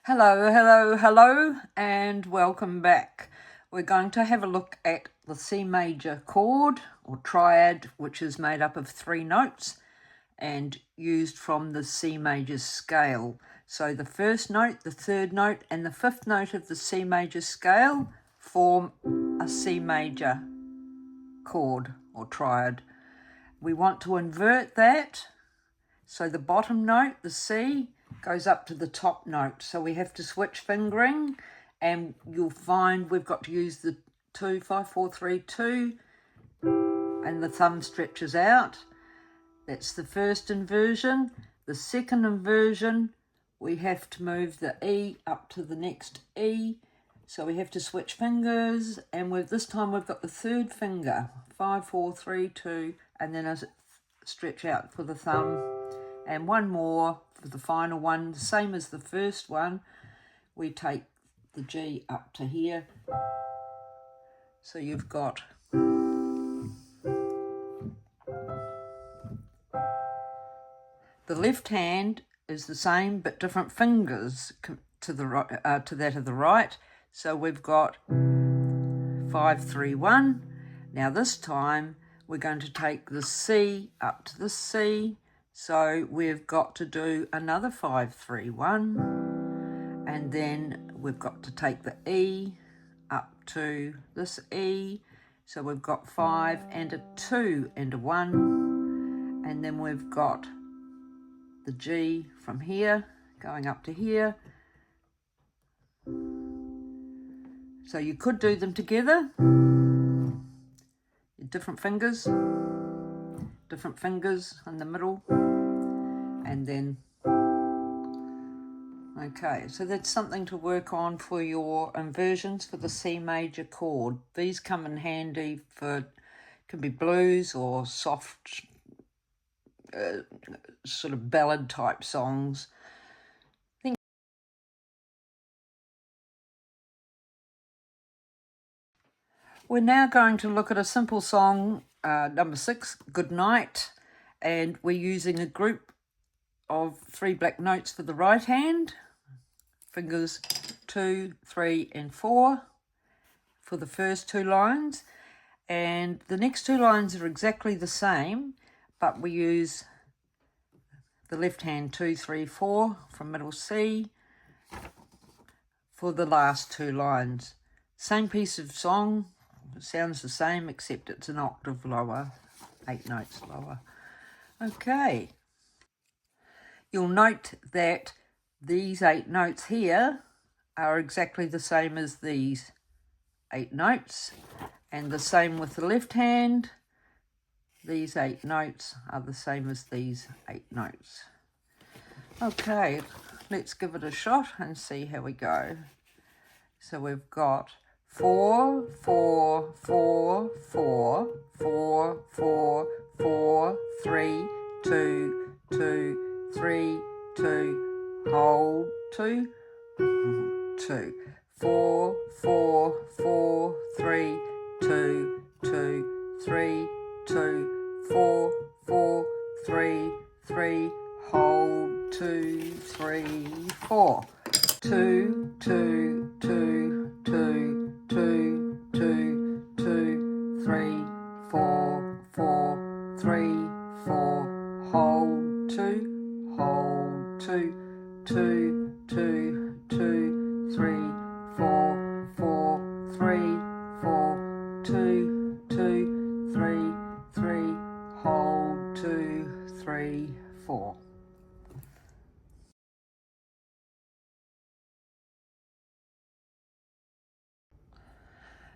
Hello, hello, hello, and welcome back. We're going to have a look at the C major chord or triad, which is made up of 3 notes and used from the C major scale. So the first note, the third note, and the 5th note of the C major scale form a C major chord or triad. We want to invert that. So the bottom note, the C, goes up to the top note. So we have to switch fingering, and you'll find we've got to use the 2, 5, 4, 3, 2, and the thumb stretches out. That's the first inversion. The second inversion, we have to move the E up to the next E. So we have to switch fingers, and this time we've got the third finger, 5, 4, 3, 2, and then a stretch out for the thumb. And one more for the final one, the same as the first one. We take the G up to here. So you've got the left hand is the same, but different fingers to the right, to that of the right. So we've got 5, 3, 1. Now this time we're going to take the C up to the C. So we've got to do another 5, 3, 1, and then we've got to take the E up to this E. So we've got 5 and a 2 and a 1, and then we've got the G from here going up to here. So you could do them together, different fingers in the middle. And then, okay, so that's something to work on for your inversions for the C major chord. These come in handy for, can be blues or soft, sort of ballad type songs. We're now going to look at a simple song, number 6, Goodnight, and we're using a group of 3 black notes for the right hand, fingers 2, 3, and 4 for the first 2 lines, and the next 2 lines are exactly the same, but we use the left hand 2, 3, 4 from middle C for the last 2 lines. Same piece of song, it sounds the same except it's an octave lower, 8 notes lower. Okay. You'll note that these 8 notes here are exactly the same as these 8 notes, and the same with the left hand. These 8 notes are the same as these 8 notes. Okay, let's give it a shot and see how we go. So we've got 4, 4, 4, 4, 4, 4, 4, 3, 2, 2, 3, 2, hold 2, 2, 4, 4, 4, 3, 2, 2, 3, 2, 4, 4, 3, 3, hold 2, 3, 4, 2, 2, 2, 2, 2, 2, 2, 3, 4, 4, 3, 4, hold 2, hold 2, 2, 2, 2, 3, 4, 4, 3, 4, 2, 2, 3, 3, hold 2, 3, 4.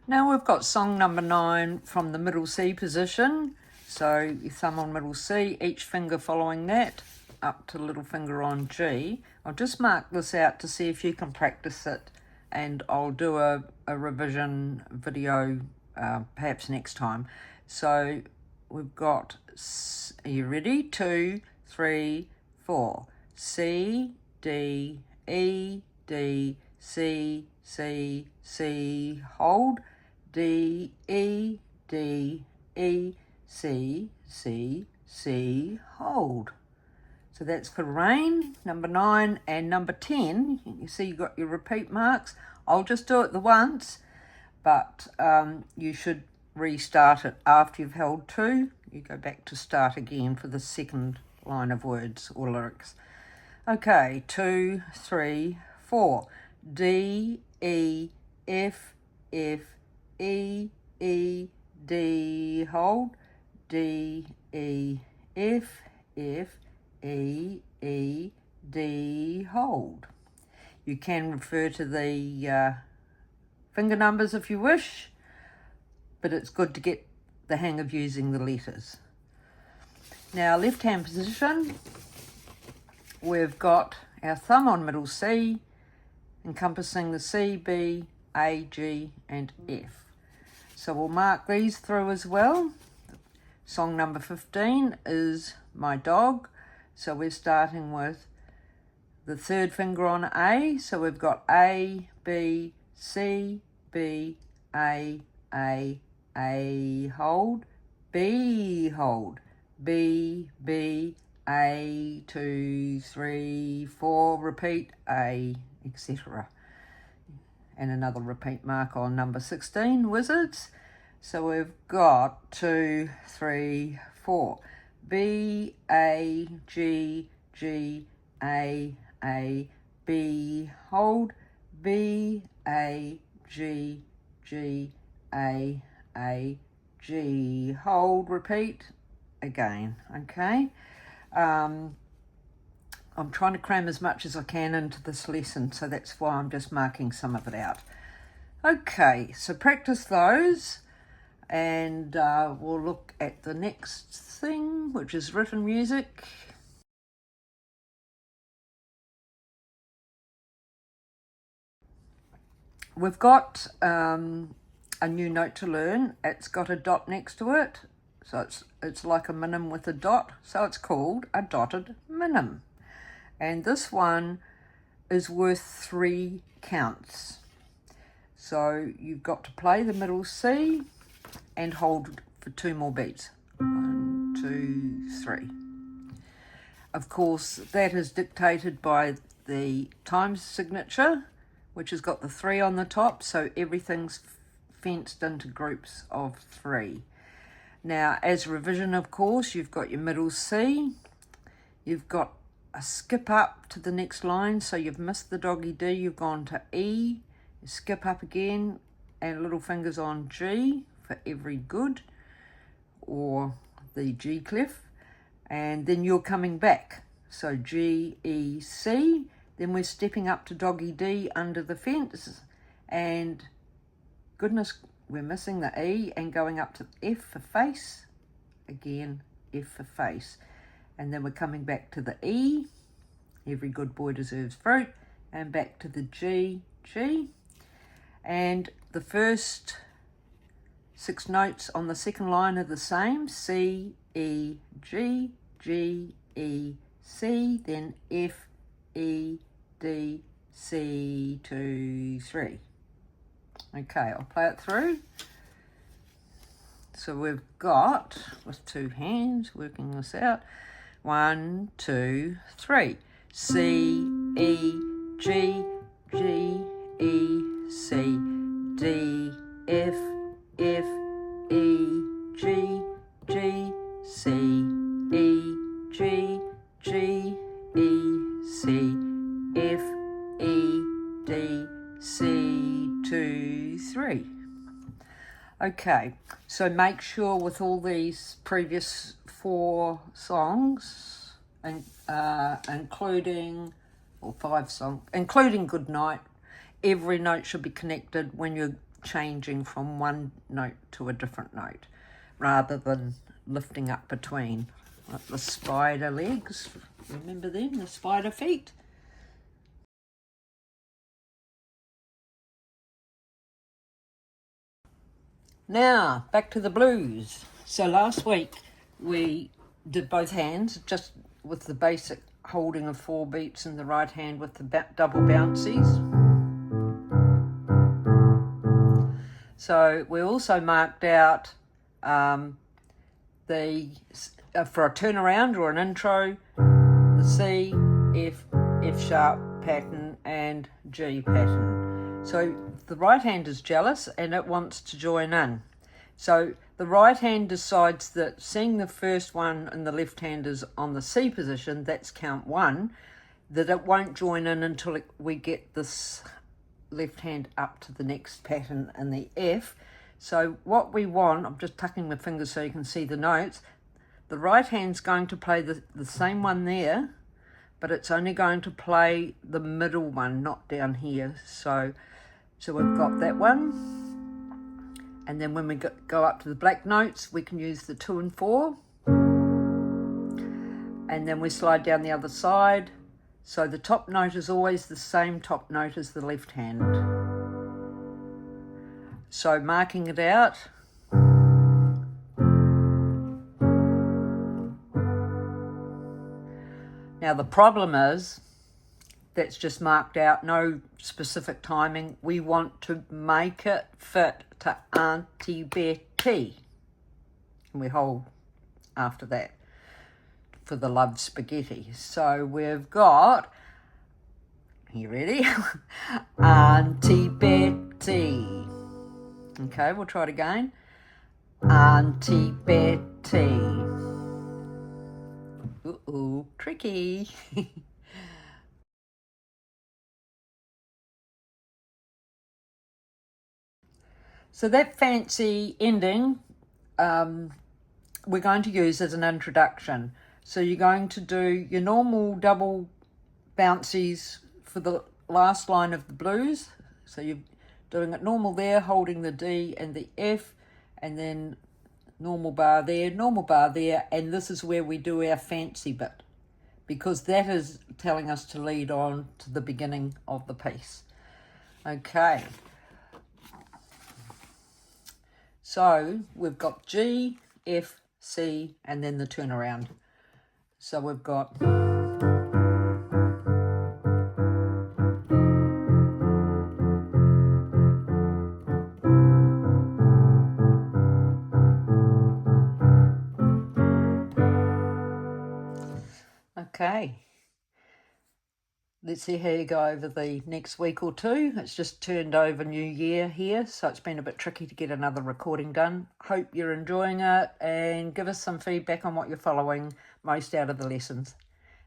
Now we've got song number 9 from the middle C position. So your thumb on middle C, each finger following that, up to the little finger on G. I'll just mark this out to see if you can practice it, and I'll do a revision video perhaps next time. So we've got, are you ready? 2, 3, 4. C, D, E, D, C, C, C, hold. D, E, D, E, C, C, C, hold. So that's for rain, number 9, and number 10. You see you got your repeat marks. I'll just do it the once, but you should restart it after you've held 2. You go back to start again for the second line of words or lyrics. Okay, 2, 3, 4. D, E, F, F, E, E, D, hold. D, E, F, F, E, E, D, hold. You can refer to the finger numbers if you wish, but it's good to get the hang of using the letters. Now, left hand position, we've got our thumb on middle C, encompassing the C, B, A, G, and F. So we'll mark these through as well. Song number 15 is My Dog. So we're starting with the third finger on A. So we've got A, B, C, B, A, hold, B, hold, B, B, A, 2, 3, 4, repeat, A, etc. And another repeat mark on number 16, Wizards. So we've got 2, 3, 4. B, A, G, G, A, B, hold, B, A, G, G, A, G, hold, repeat again, okay? I'm trying to cram as much as I can into this lesson, so that's why I'm just marking some of it out. Okay, so practice those, and we'll look at the next thing, which is written music. We've got a new note to learn. It's got a dot next to it, so it's like a minim with a dot, so it's called a dotted minim. And this one is worth 3 counts. So you've got to play the middle C and hold for 2 more beats. 1, 2, 3. Of course, that is dictated by the time signature, which has got the 3 on the top, so everything's fenced into groups of 3. Now, as revision, of course, you've got your middle C, you've got a skip up to the next line, so you've missed the doggy D, you've gone to E, you skip up again, and little fingers on G for every good, or the G clef, and then you're coming back. So G, E, C, then we're stepping up to doggy D under the fence, and goodness, we're missing the E and going up to F for face, again, F for face. And then we're coming back to the E, every good boy deserves fruit, and back to the G, G. And the first 6 notes on the second line are the same, C, E, G, G, E, C, then F, E, D, C, 2, 3. Okay, I'll play it through. So we've got, with 2 hands, working this out, 1, 2, 3. C, E, G, G, E, C, D, F, F, E, G, G, C, E, G, G, E, C, F, E, D, C, 2, 3. Okay, so make sure with all these previous 4 songs, and including, or 5 songs, including Goodnight, every note should be connected when you're changing from one note to a different note, rather than lifting up between, like the spider legs, remember them, the spider feet? Now, back to the blues. So last week we did both hands, just with the basic holding of 4 beats in the right hand with the double bouncies. So we also marked out for a turnaround or an intro, the the C, F, F sharp pattern and G pattern. So the right hand is jealous and it wants to join in. So the right hand decides that seeing the first one and the left hand is on the C position, that's count 1, that it won't join in until we get this left hand up to the next pattern in the F. So what we want, I'm just tucking my fingers so you can see the notes, the right hand's going to play the same one there, but it's only going to play the middle one, not down here. So we've got that one. And then when we go up to the black notes, we can use the 2 and 4. And then we slide down the other side. So the top note is always the same top note as the left hand. So marking it out. Now the problem is, that's just marked out, no specific timing. We want to make it fit to Auntie Betty. And we hold after that for the love spaghetti. So we've got, you ready? Auntie Betty. Okay, we'll try it again. Auntie Betty. Ooh, tricky. So that fancy ending we're going to use as an introduction. So you're going to do your normal double bouncies for the last line of the blues. So you're doing it normal there, holding the D and the F, and then normal bar there, and this is where we do our fancy bit, because that is telling us to lead on to the beginning of the piece. Okay. So we've got G, F, C, and then the turnaround. So we've got... Okay, let's see how you go over the next week or two. It's just turned over New Year here, so it's been a bit tricky to get another recording done. Hope you're enjoying it, and give us some feedback on what you're following most out of the lessons.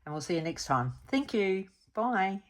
And we'll see you next time. Thank you. Bye.